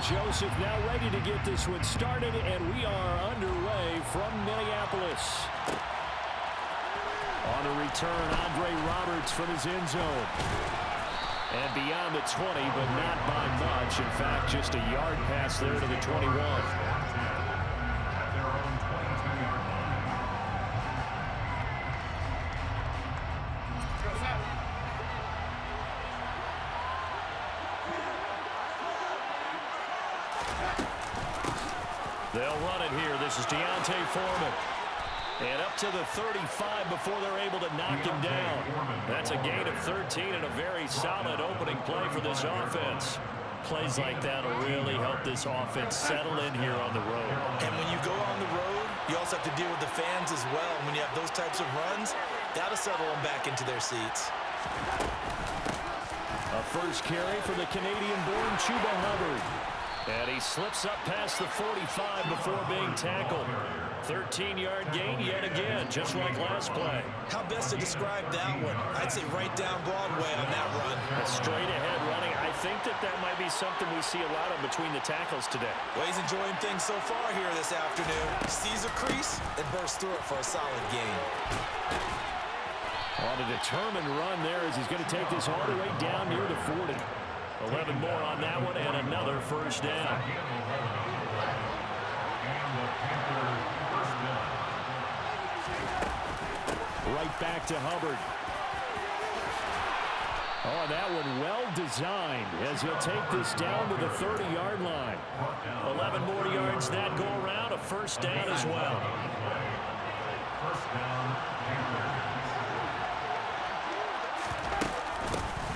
Joseph now ready to get this one started, and we are underway from Minneapolis. On a return, Andre Roberts from his end zone. And beyond the 20, but not by much. In fact, just a yard pass there to the 21. They'll run it here. This is Deontay Foreman. And up to the 35 before they're able to knock him down. That's a gain of 13 and a very solid opening play for this offense. Plays like that will really help this offense settle in here on the road. And when you go on the road, you also have to deal with the fans as well. When you have those types of runs, got to settle them back into their seats. A first carry for the Canadian-born Chuba Hubbard. And he slips up past the 45 before being tackled. 13-yard gain yet again, just like last play. How best to describe that one? I'd say right down Broadway on that run. A straight-ahead running. I think that might be something we see a lot of between the tackles today. Well, he's enjoying things so far here this afternoon. Sees a crease and bursts through it for a solid gain. On a determined run there as he's going to take this all the way down near the 40. 11 more on that one and another first down. Right back to Hubbard. Oh, that one well designed as he'll take this down to the 30-yard line. 11 more yards that go around, a first down as well.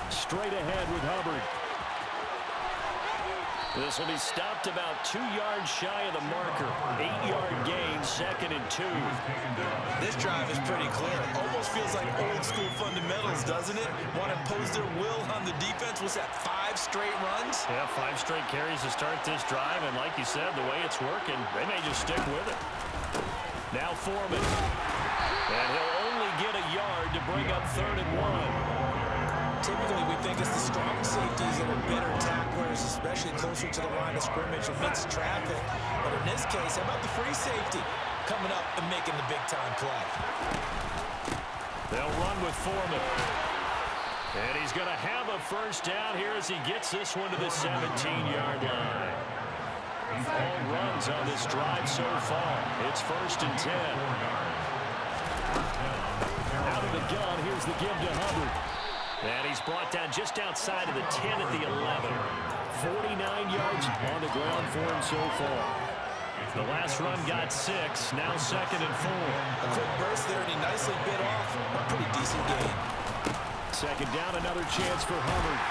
Straight ahead with Hubbard. This will be stopped about 2 yards shy of the marker. 8-yard gain, 2nd and 2. This drive is pretty clear. Almost feels like old school fundamentals, doesn't it? Want to impose their will on the defense. Was that 5 straight runs? Yeah, 5 straight carries to start this drive. And like you said, the way it's working, they may just stick with it. Now Foreman. And he'll only get a yard to bring up 3rd and 1. Typically, we think it's the strong safeties that are better tacklers, especially closer to the line of scrimmage amidst traffic. But in this case, how about the free safety coming up and making the big-time play? They'll run with Foreman. And he's going to have a first down here as he gets this one to the 17-yard line. All runs on this drive so far. It's 1st and 10. Out of the gun, here's the give to Hubbard. And he's brought down just outside of the 10 at the 11. 49 yards on the ground for him so far. The last run got 6, now 2nd and 4. A quick burst there, and he nicely bit off a pretty decent gain. 2nd down, another chance for Hubbard.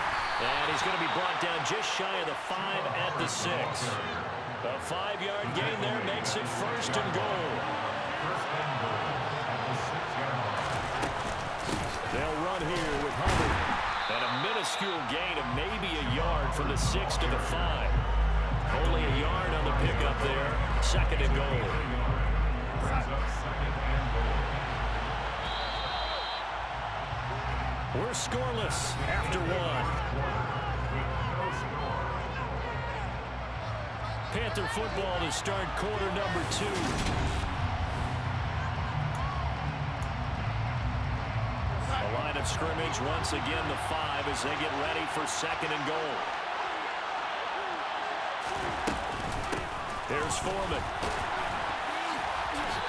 And he's going to be brought down just shy of the 5 at the 6. A 5-yard gain there makes it 1st and goal. They'll run here with Hubbard. And a minuscule gain of maybe a yard from the 6 to the 5. Only a yard on the pickup there. 2nd and goal. We're scoreless after 1. Panther football to start quarter number 2. Line of scrimmage once again the 5 as they get ready for 2nd and goal. Here's Foreman.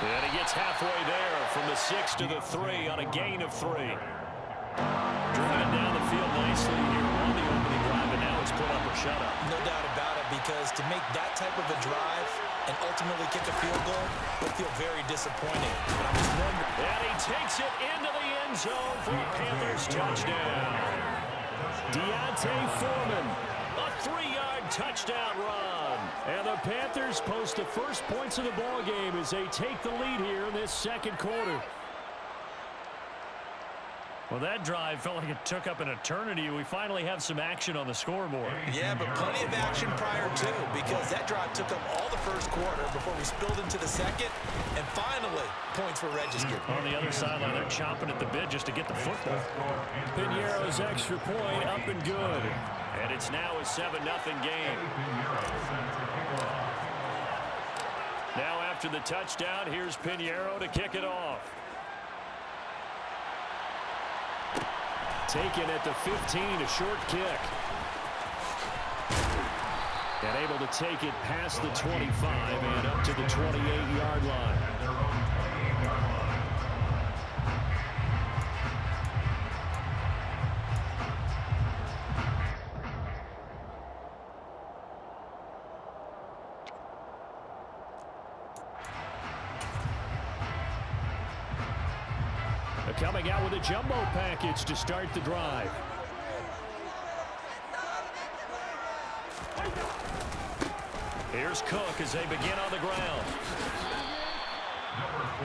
And he gets halfway there from the 6 to the 3 on a gain of 3. Driven down the field nicely here on the opening drive, and now it's put up or shut up. No doubt about it, because to make that type of a drive and ultimately kick a field goal will feel very disappointing. But I'm just wondering. And he takes it into the end zone for a Panthers touchdown. Deontay Foreman, a 3-yard touchdown run. And the Panthers post the first points of the ball game as they take the lead here in this 2nd quarter. Well, that drive felt like it took up an eternity. We finally have some action on the scoreboard. Yeah, but plenty of action prior to, because that drive took up all the 1st quarter before we spilled into the 2nd, and finally, points were registered. On the other sideline, they're chomping at the bit just to get the football. Piniero's extra point up and good. And it's now a 7-0 game. Now after the touchdown, here's Pinheiro to kick it off. Taken at the 15, a short kick. And able to take it past the 25 and up to the 28-yard line. Coming out with a jumbo package to start the drive. Here's Cook as they begin on the ground.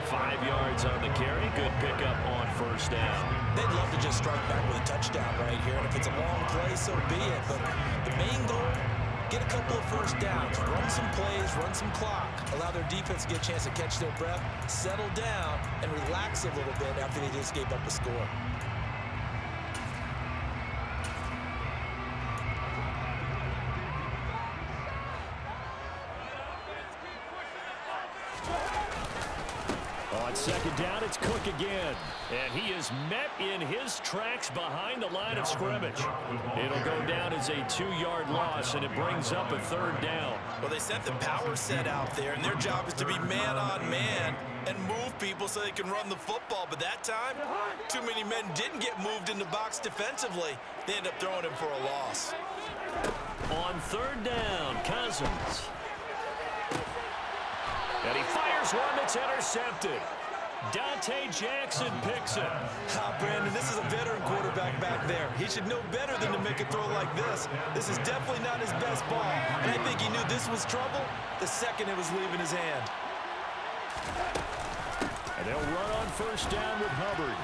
5 yards on the carry. Good pickup on first down. They'd love to just strike back with a touchdown right here. And if it's a long play, so be it. But the main goal, get a couple of first downs. Run some plays, run some clock. Allow their defense to get a chance to catch their breath, settle down, and relax a little bit after they just gave up a score. On second down, it's Cook again. And he is met in his tracks behind the line of scrimmage. It'll go down as a 2-yard loss, and it brings up a third down. Well, they sent the power set out there, and their job is to be man-on-man and move people so they can run the football. But that time, too many men didn't get moved in the box defensively. They end up throwing him for a loss. On third down, Cousins. And he fires one that's intercepted. Dante Jackson picks it. Brandon, this is a veteran quarterback back there. He should know better than to make a throw like this. This is definitely not his best ball. And I think he knew this was trouble the second it was leaving his hand. And they'll run on first down with Hubbard.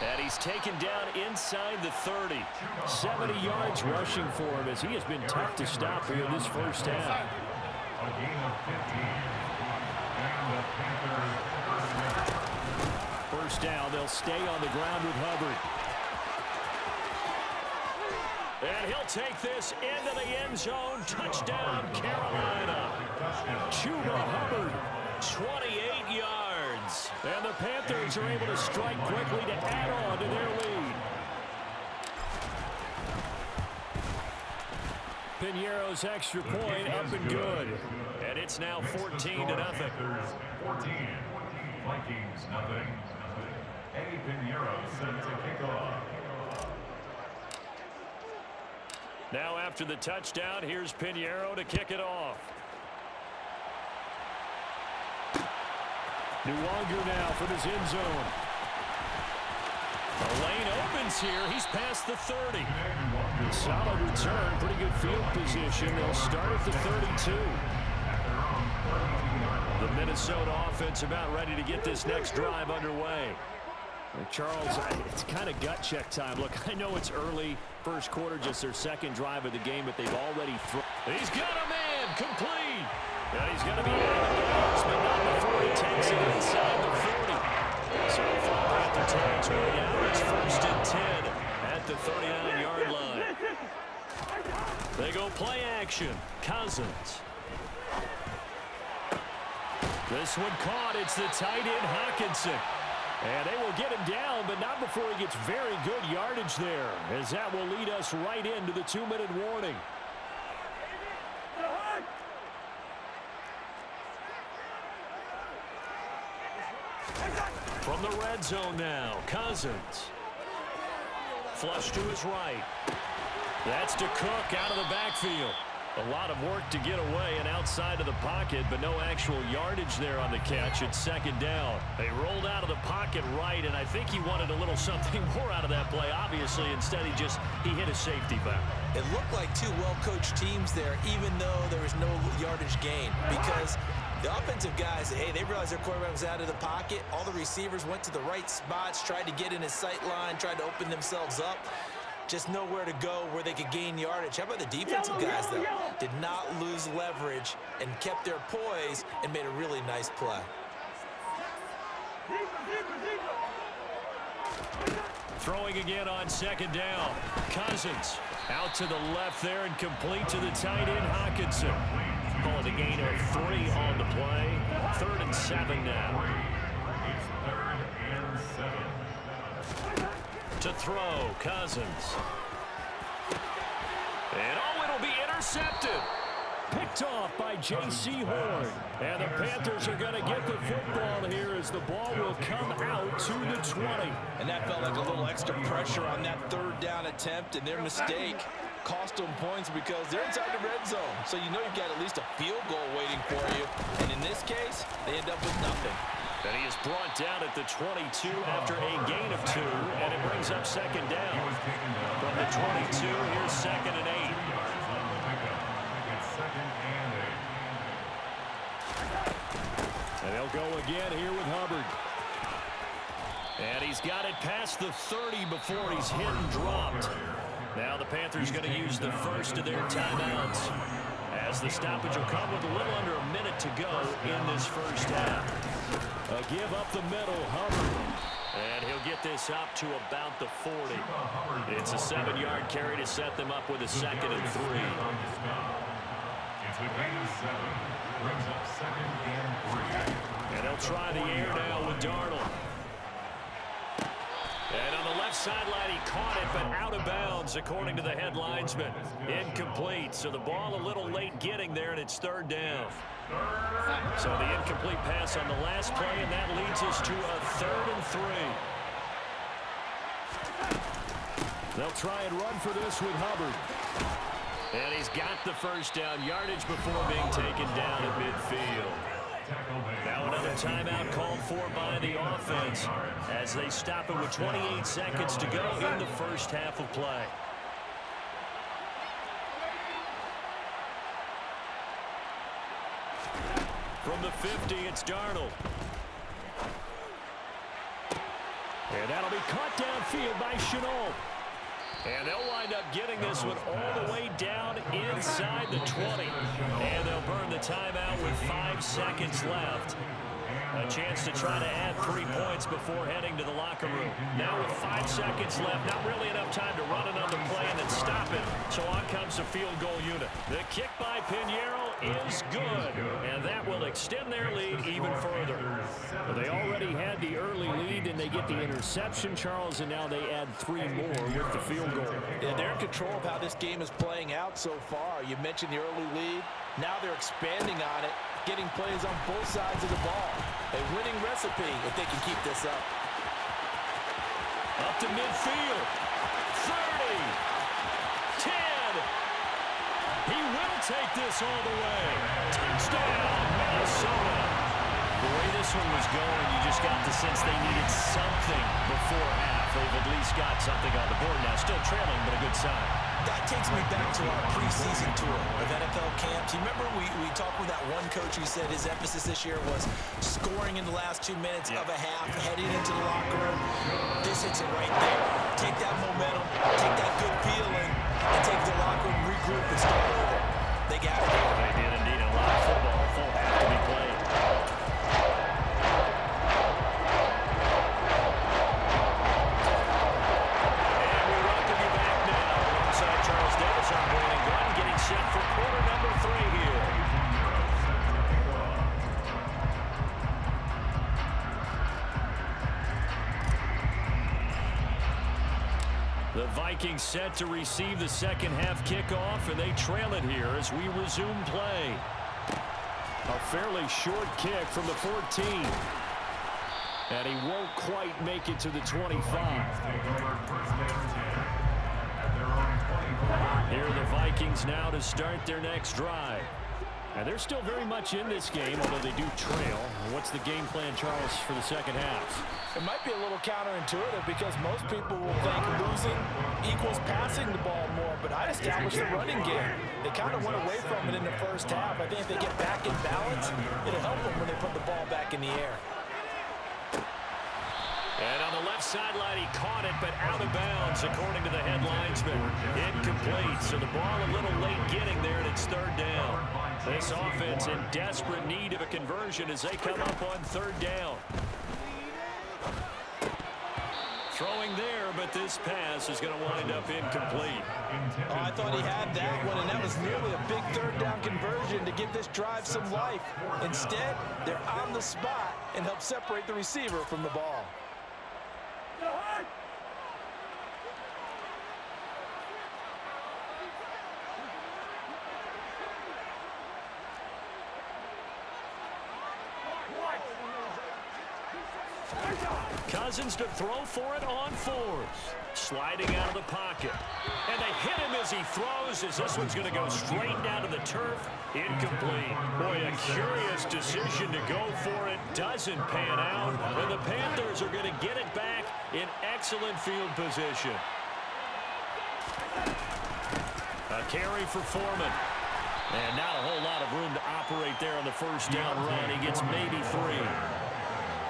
And he's taken down inside the 30. 70 yards rushing for him as he has been tough to stop here in this first half. A gain of 15. And the Panthers. First down, they'll stay on the ground with Hubbard. And he'll take this into the end zone. Touchdown, Carolina. Chuba Hubbard, 28 yards. And the Panthers are able to strike quickly to add on to their lead. Pinheiro's extra point up and good. And it's now 14-0. 14. Vikings, nothing. Eddie Pinheiro set to kick off. Now after the touchdown, here's Pinheiro to kick it off. Nuwanger now from his end zone. The lane opens here. He's past the 30. Solid return. Pretty good field position. They'll start at the 32. The Minnesota offense about ready to get this next drive underway. Charles, it's kind of gut check time. Look, I know it's early, first quarter, just their second drive of the game, but they've already thrown. He's got a man, complete. And he's going to be out of bounds, but not before he takes it inside the 40. So far at the territory now, it's 1st and 10 at the 39-yard line. They go play action. Cousins. This one caught. It's the tight end, Hawkinson. And they will get him down, but not before he gets very good yardage there, as that will lead us right into the 2-minute warning. From the red zone now, Cousins. Flush to his right. That's to Cook out of the backfield. A lot of work to get away and outside of the pocket, but no actual yardage there on the catch. It's second down. They rolled out of the pocket right, and I think he wanted a little something more out of that play. Obviously, instead he hit a safety valve. It looked like two well-coached teams there, even though there was no yardage gain, because the offensive guys, hey, they realized their quarterback was out of the pocket. All the receivers went to the right spots, tried to get in his sight line, tried to open themselves up. Just nowhere to go where they could gain yardage. How about the defensive guys, though? Did not lose leverage and kept their poise and made a really nice play. Throwing again on second down. Cousins. Out to the left there and complete to the tight end, Hockenson. Call it a gain of 3 on the play. 3rd and 7 now. It's 3rd and 7. To throw, Cousins. And it'll be intercepted. Picked off by J.C. Horn. And the Panthers are going to get the football here as the ball will come out to the 20. And that felt like a little extra pressure on that 3rd down attempt, and their mistake cost them points because they're inside the red zone. So you know you've got at least a field goal waiting for you. And in this case, they end up with nothing. And he is brought down at the 22 after a gain of 2, and it brings up 2nd down. From the 22, here's 2nd and 8. And they'll go again here with Hubbard. And he's got it past the 30 before he's hit and dropped. Now the Panthers going to use the first of their timeouts, as the stoppage will come with a little under a minute to go in this first half. A give up the middle, Hubbard. And he'll get this up to about the 40. It's a 7-yard carry to set them up with a 2nd and 3. It's a gain of 7. Brings up 2nd and 3. And they'll try the air now with Darnold. And on the left sideline, he caught it, but out of bounds, according to the head linesman. Incomplete, so the ball a little late getting there, and it's 3rd down. So the incomplete pass on the last play, and that leads us to a 3rd and 3. They'll try and run for this with Hubbard. And he's got the first down yardage before being taken down at midfield. Now another timeout called for by the offense as they stop it with 28 seconds to go in the first half of play. From the 50, it's Darnold. And that'll be caught downfield by Shenault. And they'll wind up getting this one all the way down inside the 20. And they'll burn the timeout with 5 seconds left. A chance to try to add 3 points before heading to the locker room. Now with 5 seconds left, not really enough time to run another play and then stop it. So on comes the field goal unit. The kick by Pinheiro is good, and that will extend their lead even further. Well, they already had the early lead, and they get the interception, Charles, and now they add 3 more with the field goal. Yeah, they're in control of how this game is playing out so far. You mentioned the early lead. Now they're expanding on it, getting plays on both sides of the ball. A winning recipe if they can keep this up. Up to midfield. 30. 10. He will take this all the way. Touchdown, Minnesota. The way this one was going, you just got the sense they needed something before half. They've at least got something on the board now. Still trailing, but a good sign. That takes me back to our preseason tour of NFL camps. You remember we talked with that one coach who said his emphasis this year was scoring in the last 2 minutes of a half, heading into the locker room. This hits it right there. Take that momentum, take that good feeling, and take the locker room, regroup, and start over. They got it. They did indeed. A lot of football, full half to be played. Set for quarter number 3 here. The Vikings set to receive the second half kickoff, and they trail it here as we resume play. A fairly short kick from the 14. And he won't quite make it to the 25. Here are the Vikings now to start their next drive. And they're still very much in this game, although they do trail. What's the game plan, Charles, for the second half? It might be a little counterintuitive because most people will think losing equals passing the ball more, but I established the running game. They kind of went away from it in the first half. I think if they get back in balance, it'll help them when they put the ball back in the air. And on the left sideline, he caught it, but out of bounds, according to the head linesman. Incomplete, so the ball a little late getting there, and it's 3rd down. This offense in desperate need of a conversion as they come up on 3rd down. Throwing there, but this pass is going to wind up incomplete. Oh, I thought he had that one, and that was nearly a big third down conversion to give this drive some life. Instead, they're on the spot and help separate the receiver from the ball. Cousins to throw for it on fours. Sliding out of the pocket. And they hit him as he throws, as this one's going to go straight down to the turf. Incomplete. Boy, a curious decision to go for it. Doesn't pan out. And the Panthers are going to get it back in excellent field position. A carry for Foreman. And not a whole lot of room to operate there on the first down run. He gets maybe 3.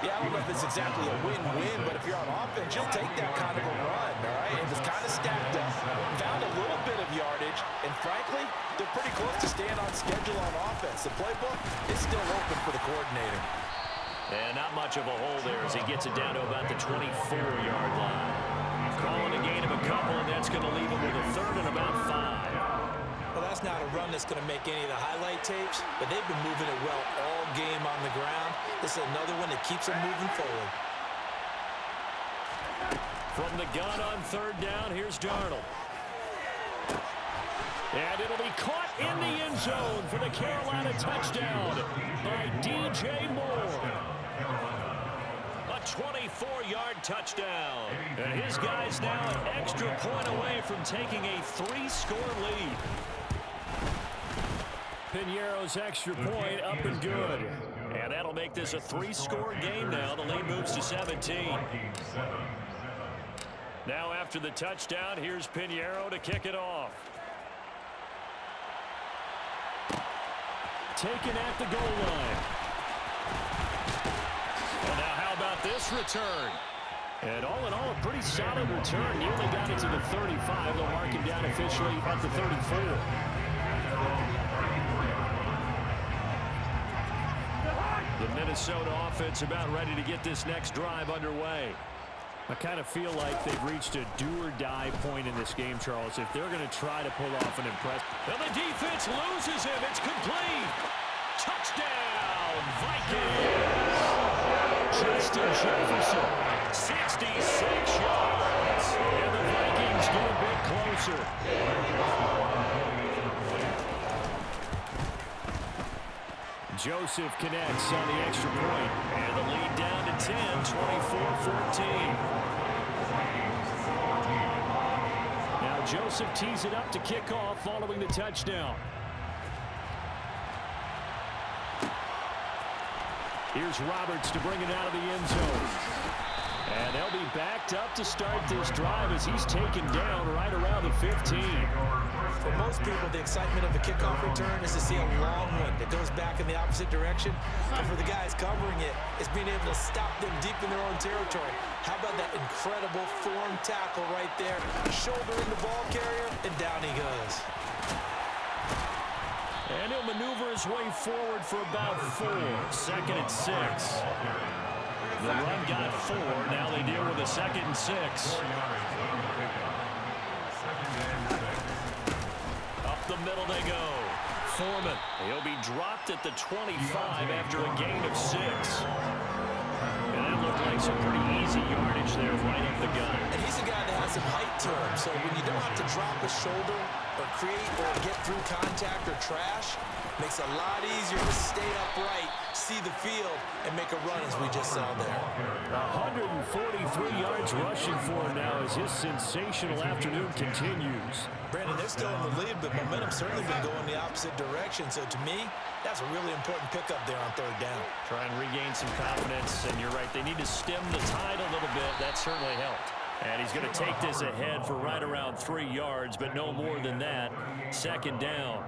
Yeah, I don't know if it's exactly a win-win, but if you're on offense, you'll take that kind of a run, all right? It was kind of stacked up, found a little bit of yardage, and frankly, they're pretty close to staying on schedule on offense. The playbook is still open for the coordinator. And not much of a hole there as he gets it down to about the 24-yard line. Calling a gain of a couple, and that's going to leave him with a third and about 5. Well, that's not a run that's going to make any of the highlight tapes, but they've been moving it well all game on the ground. This is another one that keeps them moving forward. From the gun on third down, here's Darnold. And it'll be caught in the end zone for the Carolina touchdown by DJ Moore. A 24-yard touchdown. And his guys now an extra point away from taking a 3-score lead. Piñeiro's extra point up and good. And that'll make this a 3-score game now. The lead moves to 17. Now after the touchdown, here's Piñeiro to kick it off. Taken at the goal line. And now how about this return? And all in all, a pretty solid return. Nearly got it to the 35. They'll mark him down officially at the 34. The Minnesota offense about ready to get this next drive underway. I kind of feel like they've reached a do-or-die point in this game, Charles, if they're going to try to pull off an impress. And the defense loses him. It's complete. Touchdown, Vikings. Justin Jefferson, 66 yards. And the Vikings get a bit closer. Joseph connects on the extra point, and the lead down to 10, 24-14. Now Joseph tees it up to kick off following the touchdown. Here's Roberts to bring it out of the end zone. And they'll be backed up to start this drive as he's taken down right around the 15. For most people, the excitement of a kickoff return is to see a long one that goes back in the opposite direction. And for the guys covering it, it's being able to stop them deep in their own territory. How about that incredible form tackle right there? Shouldering the ball carrier, and down he goes. And he'll maneuver his way forward for about 4. Second and 6. The run got 4. Now they deal with a 2nd and 6. Up the middle they go. Foreman. He'll be dropped at the 25 after a gain of 6. And that looked like some pretty easy yardage there right up the gut. And he's a guy that has some height to him, so when you don't have to drop a shoulder or create or get through contact or trash, makes it a lot easier to stay upright, see the field, and make a run as we just saw there. 143 yards rushing for him now as his sensational afternoon continues. Brandon, they're still in the lead, but momentum's certainly been going the opposite direction. So to me, that's a really important pickup there on third down. Try and regain some confidence, and you're right, they need to stem the tide a little bit. That certainly helped. And he's going to take this ahead for right around 3 yards, but no more than that. 2nd down.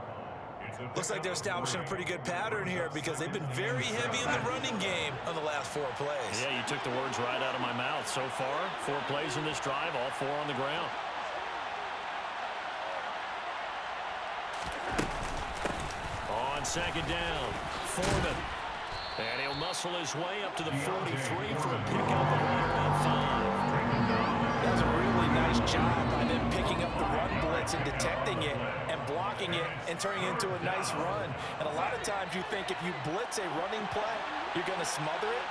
Looks like they're establishing a pretty good pattern here because they've been very heavy in the running game on the last 4 plays. Yeah, you took the words right out of my mouth. So far, 4 plays in this drive, all 4 on the ground. On 2nd down, Foreman. And he'll muscle his way up to the 43 for a pickup of right around 5. That's a really nice job by them picking up the run blitz and detecting it and blocking it and turning it into a nice run. And a lot of times you think if you blitz a running play, you're going to smother it.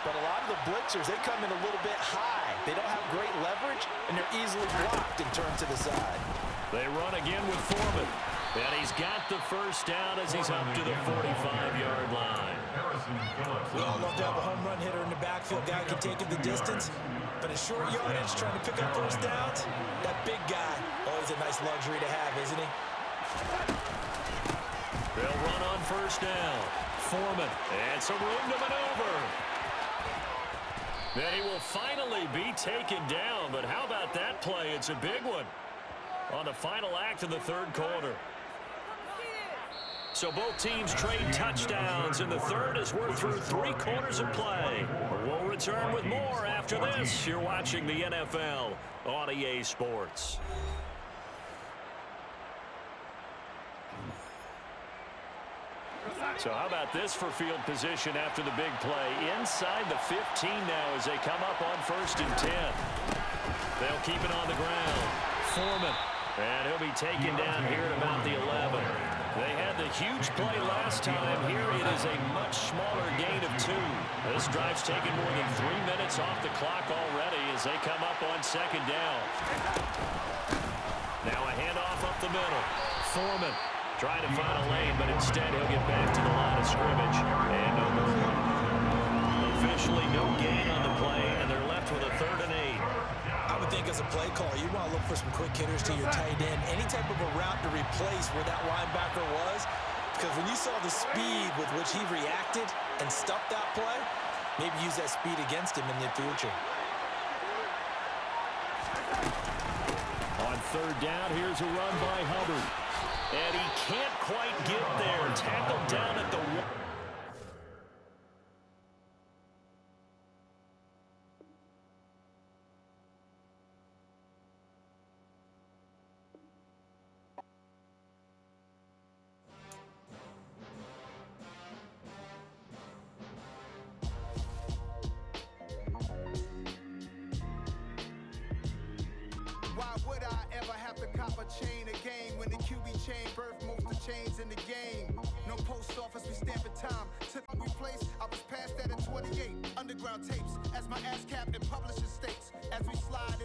But a lot of the blitzers, they come in a little bit high. They don't have great leverage, and they're easily blocked and turned to the side. They run again with Foreman. And he's got the first down as he's up to the 45-yard line. We all love to have a home run hitter in the backfield. Guy can take it the distance. But at short yardage, trying to pick up first downs, that big guy, always a nice luxury to have, isn't he? They'll run on first down. Foreman, and some room to maneuver. Then he will finally be taken down, but how about that play? It's a big one on the final act of the third quarter. So both teams trade touchdowns in the third as we're through 3 quarters of play. We'll return with more after this. You're watching the NFL on EA Sports. So how about this for field position after the big play? Inside the 15 now as they come up on 1st and 10. They'll keep it on the ground. Foreman. And he'll be taken down here at about the 11. They had the huge play last time. Here it is a much smaller gain of 2. This drive's taken more than 3 minutes off the clock already as they come up on 2nd down. Now a handoff up the middle. Foreman trying to find a lane, but instead he'll get back to the line of scrimmage. And no more. Officially no gain on the play, and they're left with a 3rd and 8. I would think as a play caller, you want to look for some quick hitters to your tight end. Any type of a route to replace where that linebacker was. Because when you saw the speed with which he reacted and stuffed that play, maybe use that speed against him in the future. On 3rd down, here's a run by Hubbard. And he can't quite get there. Tackled down at the 1. Why would I ever have to cop a chain again when the QB chain birthed most of chains in the game? No post office, we stamping time. Took my place, I was past that in 28. Underground tapes as my ass cap in publishing states. As we slide